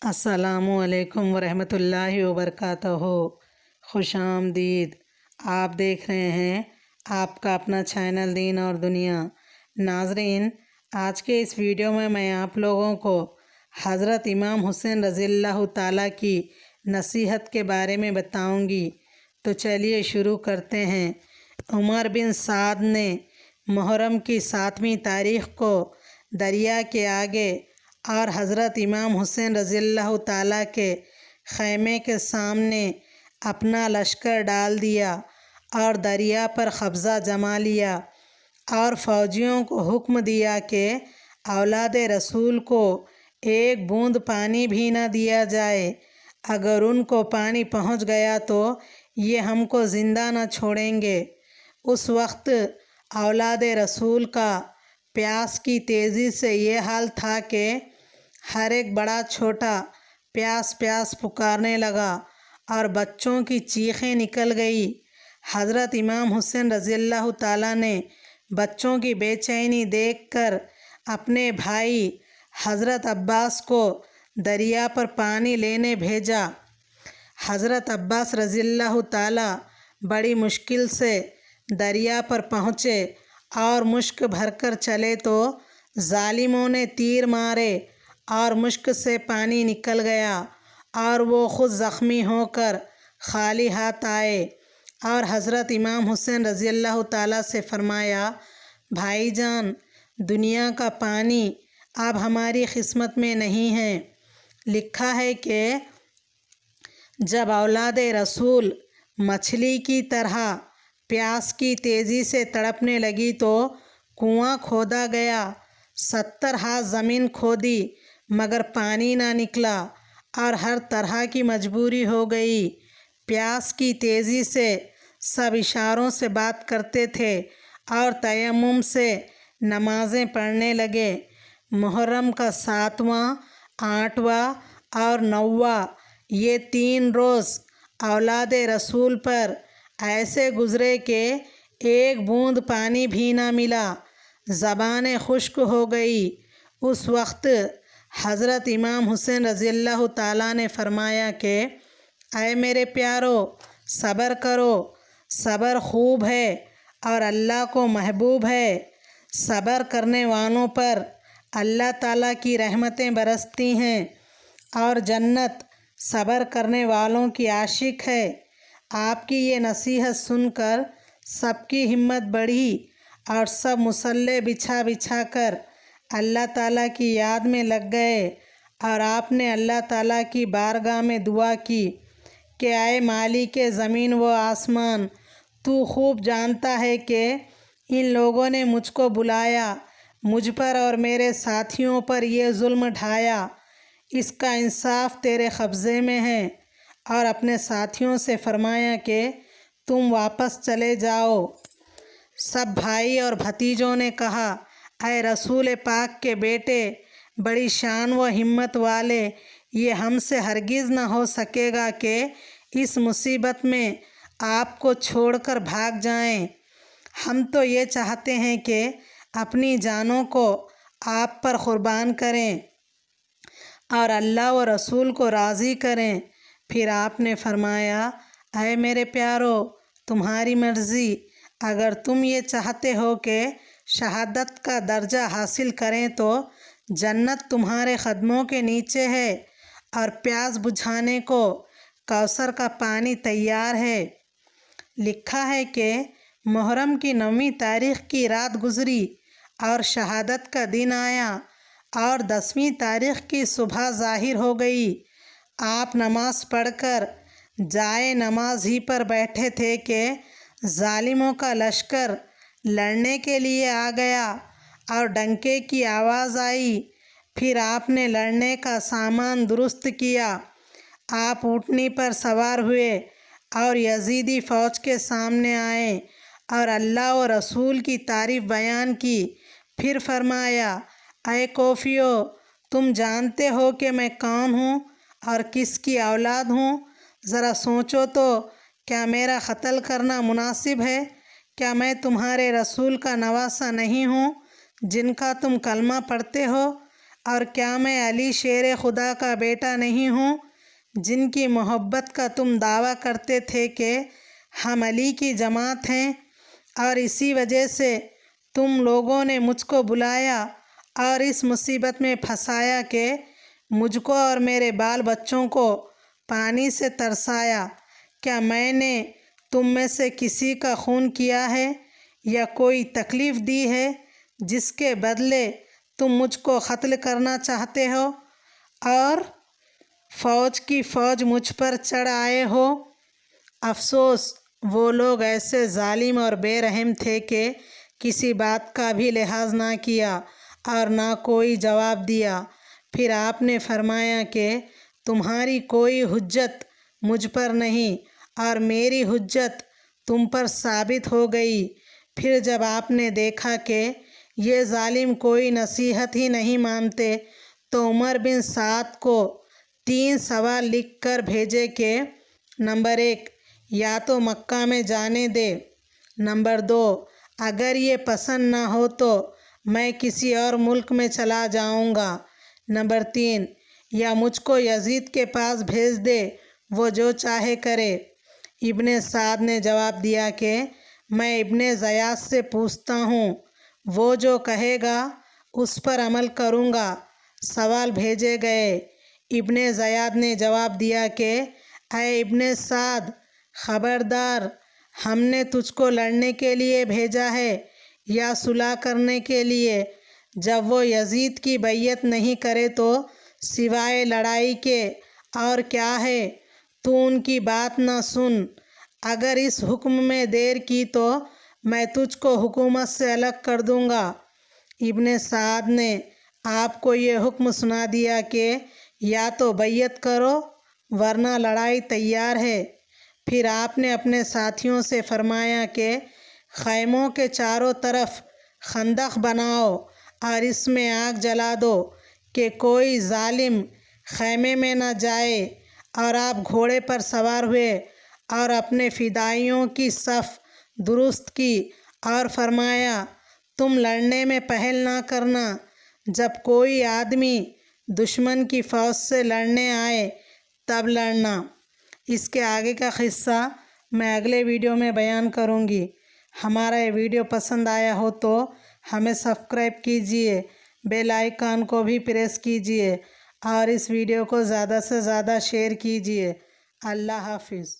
अस्सलामुअलैकुम वरहमतुल्लाहि वबरकातुहू। खुश आमदीद। आप देख रहे हैं आपका अपना चैनल दीन और दुनिया। नाजरीन, आज के इस वीडियो में मैं आप लोगों को हज़रत इमाम हुसैन रज़ियल्लाहु ताला की नसीहत के बारे में बताऊंगी। तो चलिए शुरू करते हैं। उमर बिन साद ने मुहर्रम की 7वीं तारीख़ को दरिया के आगे और हज़रत इमाम हुसैन रज़ियल्लाहु ताला के ख़ैमे के सामने अपना लश्कर डाल दिया और दरिया पर कब्ज़ा जमा लिया और फ़ौजियों को हुक्म दिया कि औलाद रसूल को एक बूंद पानी भी न दिया जाए। अगर उनको पानी पहुंच गया तो ये हमको ज़िंदा न छोड़ेंगे। उस वक्त औलाद रसूल का प्यास की तेज़ी से ये हाल था कि हर एक बड़ा छोटा प्यास प्यास पुकारने लगा और बच्चों की चीखें निकल गई। हज़रत इमाम हुसैन रज़ियल्लाहु ताला ने बच्चों की बेचैनी देखकर अपने भाई हज़रत अब्बास को दरिया पर पानी लेने भेजा। हज़रत अब्बास रज़ियल्लाहु ताला बड़ी मुश्किल से दरिया पर पहुँचे और मुश्क भरकर चले तो जालिमों ने तीर मारे और मुश्क से पानी निकल गया और वो ख़ुद ज़ख्मी होकर खाली हाथ आए और हज़रत इमाम हुसैन रज़ियल्लाहु ताला से फ़रमाया, भाईजान, दुनिया का पानी अब हमारी किस्मत में नहीं है। लिखा है कि जब औलाद रसूल मछली की तरह प्यास की तेज़ी से तड़पने लगी तो कुआं खोदा गया। 70 हाथ ज़मीन खोदी मगर पानी ना निकला और हर तरह की मजबूरी हो गई। प्यास की तेज़ी से सब इशारों से बात करते थे और तयम्मुम से नमाज़ें पढ़ने लगे। मुहर्रम का 7वां, 8वां और 9वां ये 3 रोज़ औलाद रसूल पर ऐसे गुज़रे कि एक बूंद पानी भी ना मिला। ज़बानें खुश्क हो गई। उस वक्त हज़रत इमाम हुसैन रज़ियल्लाहु ताला ने फ़रमाया कि ऐ मेरे प्यारो, सब्र करो, सब्र खूब है और अल्लाह को महबूब है। सब्र करने वालों पर अल्लाह ताला की रहमतें बरसती हैं और जन्नत सब्र करने वालों की आशिक है। आपकी ये नसीहत सुनकर सबकी हिम्मत बढ़ी और सब मुसल्ले बिछा बिछा कर अल्लाह ताला की याद में लग गए और आपने अल्लाह ताला की बारगाह में दुआ की कि आए मालिक ज़मीन व आसमान, तू खूब जानता है कि इन लोगों ने मुझको बुलाया, मुझ पर और मेरे साथियों पर ये जुल्म ढाया। इसका इंसाफ तेरे कब्ज़े में है। और अपने साथियों से फरमाया कि तुम वापस चले जाओ। सब भाई और भतीजों ने कहा, ऐ रसूल पाक के बेटे, बड़ी शान व हिम्मत वाले, ये हमसे हरगिज़ न हो सकेगा कि इस मुसीबत में आपको छोड़कर भाग जाएं। हम तो ये चाहते हैं कि अपनी जानों को आप पर क़ुरबान करें और अल्लाह व रसूल को राज़ी करें। फिर आपने फरमाया, ऐ मेरे प्यारो, तुम्हारी मर्ज़ी। अगर तुम ये चाहते हो कि शहादत का दर्जा हासिल करें तो जन्नत तुम्हारे कदमों के नीचे है और प्यास बुझाने को कौसर का पानी तैयार है। लिखा है कि मुहर्रम की 9वीं तारीख़ की रात गुज़री और शहादत का दिन आया और 10वीं तारीख़ की सुबह ज़ाहिर हो गई। आप नमाज पढ़कर जाए नमाज ही पर बैठे थे कि जालिमों का लश्कर लड़ने के लिए आ गया और डंके की आवाज़ आई। फिर आपने लड़ने का सामान दुरुस्त किया। आप ऊँटनी पर सवार हुए और यजीदी फ़ौज के सामने आए और अल्लाह व रसूल की तारीफ़ बयान की। फिर फरमाया, ऐ कोफियो, तुम जानते हो कि मैं कौन हूँ और किसकी औलाद हूँ। ज़रा सोचो तो, क्या मेरा क़त्ल करना मुनासिब है? क्या मैं तुम्हारे रसूल का नवासा नहीं हूँ जिनका तुम कलमा पढ़ते हो? اور کیا میں علی شیر خدا کا بیٹا نہیں ہوں، جن کی محبت کا تم دعویٰ کرتے تھے کہ ہم علی کی جماعت ہیں، اور اسی وجہ سے تم لوگوں نے مجھ کو بلایا اور اس مصیبت میں پھنسایا کہ مجھ کو اور میرے بال بچوں کو پانی سے ترسایا۔ کیا میں نے تم میں سے کسی کا خون کیا ہے یا کوئی تکلیف دی ہے جس کے بدلے تم مجھ کو قتل کرنا چاہتے ہو اور فوج کی فوج مجھ پر چڑھ آئے ہو؟ افسوس، وہ لوگ ایسے ظالم اور بے رحم تھے کہ کسی بات کا بھی لحاظ نہ کیا اور نہ کوئی جواب دیا۔ پھر آپ نے فرمایا کہ تمہاری کوئی حجت مجھ پر نہیں اور میری حجت تم پر ثابت ہو گئی۔ پھر جب آپ نے دیکھا کہ یہ ظالم کوئی نصیحت ہی نہیں مانتے تو عمر بن سعد کو 3 سوال لکھ کر بھیجے کہ نمبر 1، یا تو مکہ میں جانے دے، نمبر 2، اگر یہ پسند نہ ہو تو میں کسی اور ملک میں چلا جاؤں گا، نمبر 3، یا مجھ کو یزید کے پاس بھیج دے، وہ جو چاہے کرے۔ ابن سعد نے جواب دیا کہ میں ابن زیاد سے پوچھتا ہوں، وہ جو کہے گا اس پر عمل کروں گا۔ سوال بھیجے گئے۔ ابن زیاد نے جواب دیا کہ اے ابن سعد، خبردار، ہم نے تجھ کو لڑنے کے لیے بھیجا ہے یا صلح کرنے کے لیے؟ جب وہ یزید کی بیعت نہیں کرے تو سوائے لڑائی کے اور کیا ہے؟ تو ان کی بات نہ سن۔ اگر اس حکم میں دیر کی تو میں تجھ کو حکومت سے الگ کر دوں گا۔ ابن سعد نے آپ کو یہ حکم سنا دیا کہ یا تو بیعت کرو ورنہ لڑائی تیار ہے۔ پھر آپ نے اپنے ساتھیوں سے فرمایا کہ خیموں کے چاروں طرف خندق بناؤ اور اس میں آگ جلا دو کہ کوئی ظالم خیمے میں نہ جائے، اور آپ گھوڑے پر سوار ہوئے اور اپنے فدائیوں کی صف درست کی اور فرمایا تم لڑنے میں پہل نہ کرنا، جب کوئی آدمی دشمن کی فوج سے لڑنے آئے تب لڑنا۔ اس کے آگے کا قصہ میں اگلے ویڈیو میں بیان کروں گی۔ ہمارا یہ ویڈیو پسند آیا ہو تو ہمیں سبسکرائب کیجئے، بیل آئیکن کو بھی پریس کیجئے اور اس ویڈیو کو زیادہ سے زیادہ شیئر کیجئے۔ اللہ حافظ۔